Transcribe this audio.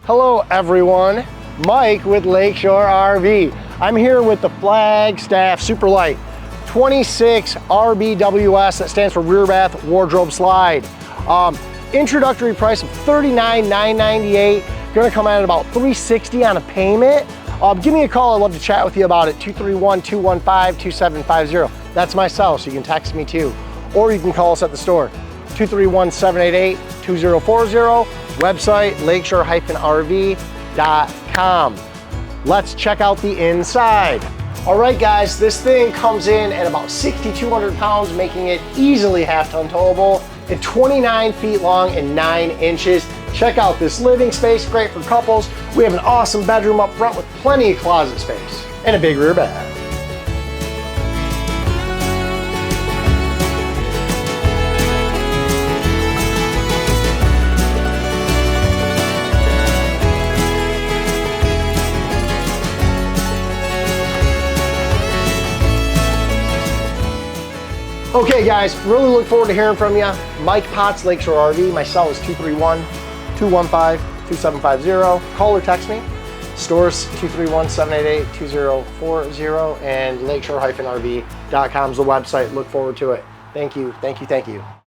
Hello everyone, Mike with Lakeshore RV. I'm here with the Flagstaff Super Lite 26 RBWS, that stands for rear bath wardrobe slide. Introductory price of $39,998. Gonna come out at about $360 on a payment. Give me a call, I'd love to chat with you about it. 231-215-2750. That's my cell, so you can text me too. Or you can call us at the store, 231-788-2040. Website, lakeshore-rv.com. Let's check out the inside. All right guys, this thing comes in at about 6,200 pounds, making it easily half-ton towable, and 29 feet long and 9 inches. Check out this living space, great for couples. We have an awesome bedroom up front with plenty of closet space and a big rear bath. Okay guys, really look forward to hearing from you. Mike Potts, Lakeshore RV. My cell is 231-215-2750. Call or text me. Stores 231-788-2040, and lakeshore-rv.com is the website. Look forward to it. Thank you, thank you, thank you.